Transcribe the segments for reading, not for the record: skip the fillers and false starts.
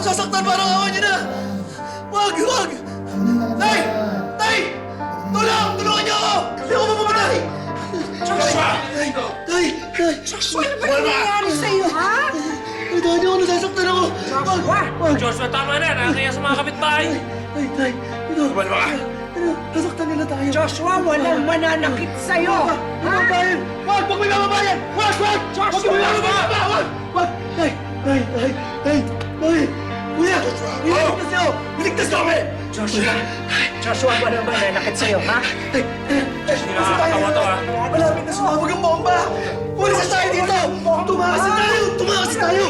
Masasaktan parang awan niyo na! Wag! Wag! Tay! Tay! Tulungan niyo ako! Hindi ako mamamatay! Joshua! Tay! Tay! Joshua, ano ba nangyayari sa'yo, ha? Tay, tayo niyo ako, nasasaktan ako! Joshua! Wag! Joshua, tama na. Nakakaya sa mga kapitbahay. Tay! Tay! Ito! Kumalma ka! Nasaktan nila tayo! Joshua, walang mananakit sa'yo! Wag! Babayan! Wag! Wag may babayan! Wag! Wag! Wag may babayan! Wag! Wag! Tay! Tay! Tay! Tay! Tay! Kuya! Niligtas niyo! Niligtas niyo kami! Joshua, walang mananakit sa'yo, ha? Tay! Tay! Hindi nakakatawa to, ha? Malapit na sumabog ang bomba! Pulis tayo dito! Tumakas na tayo! Tumakas na tayo!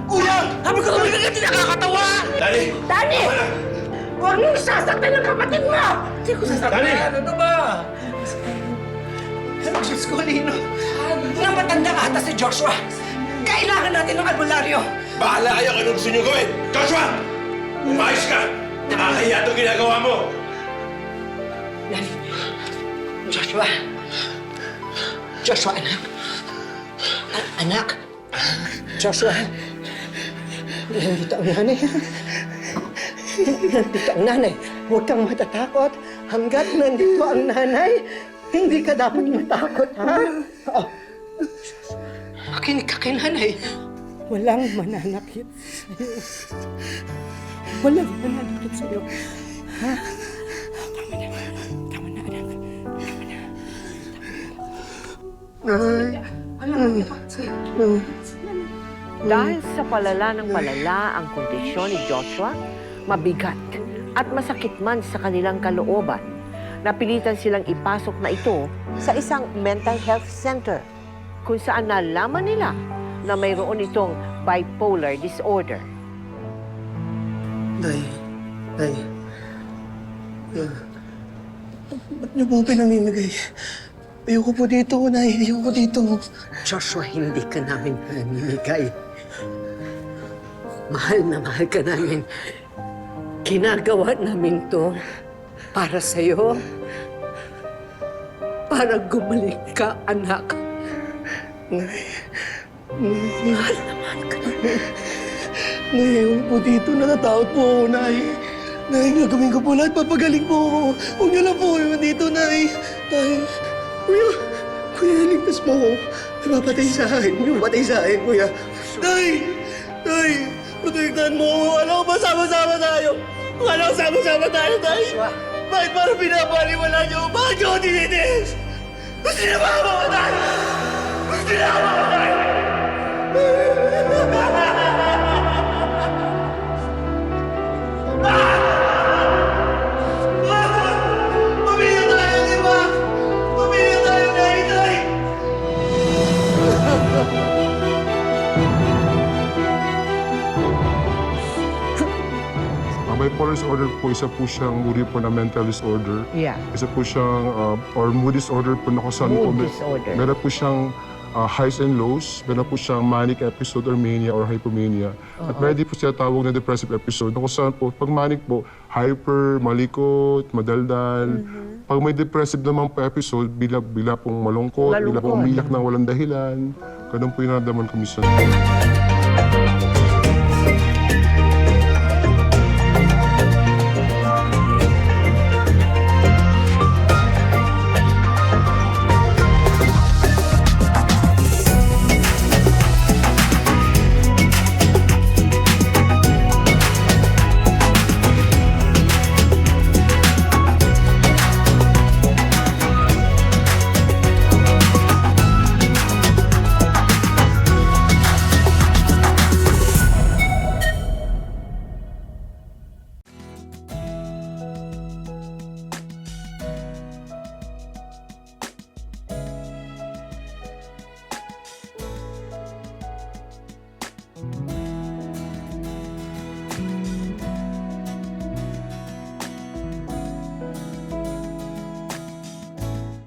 Kuya! Sabi ko naman hindi nakakatawa! Dali! Dani! Huwag mong sasaktan ng kapatid mo! Hindi ko sasaktan. Dali! Ano ba? Diyos ko, Lino! Nang matanda ka ata si Joshua. Kailangan natin ng albularyo. Bahala kayo kung ano gusto niyo gawin! Joshua! Umayos ka! Nakakahiya itong ginagawa mo! Dani. Joshua. Joshua, anak. Anak. Joshua. Nandito ang nanay. Nandito ang nanay. Huwag kang matatakot. Hanggat nandito ang nanay, hindi ka dapat matakot, ha? Oh. Makinig ka kay nanay. Walang mananakit sa'yo. Walang mananakit sa'yo. Ha? Tama na. Tama na, anak. Tama na. Dahil sa palala ng palala ang kondisyon ni Joshua, mabigat at masakit man sa kanilang kalooban, napilitan silang ipasok na ito sa isang mental health center kung saan nalaman nila na mayroon itong bipolar disorder. Tay, Tay. Ba't niyo po pinamimigay? Ayoko po dito, Nay. Ayoko dito. Joshua, hindi ka namin namimigay. Mahal na mahal ka namin. Ginagawa namin to para sa'yo. Para gumaling ka, anak. Nay. Mahal na mahal ka namin. Nay, ayoko po dito. Natatakot po ako, Nay. Nay, gagawin ko po lahat. Papagaling po ako. Huwag niyo lang po kayo dito, Nay. Tay. Kuya, ligtas mo ako. May mapatay sa akin. May mapatay sa akin, Kuya. Tay! Tay! Protektahan mo ako. Alam ko ba sama-sama tayo? Alam ko sama-sama tayo, Tay. Bakit parang pinapaliwala niyo? Bakit niyo ako tinitiis? Gusto niyo ba ako mamatay? Gusto niyo ako mamatay? Pamilya tayo, di ba? Pamilya tayo, Nay, Tay! Bipolar disorder po, isa po siyang uri po na mental disorder. Yeah. Isa po siyang, or mood disorder po na kung saan po, Mood disorder. meron po siyang highs and lows, meron po siyang manic episode or mania or hypomania. At meron din po siya tawag na depressive episode na kung saan po, pag manic po, hyper, malikot, madaldal. Pag may depressive naman po episode, bigla pong malungkot, bigla pong umiyak ng walang dahilan. Ganun po yung nararamdaman ko minsan.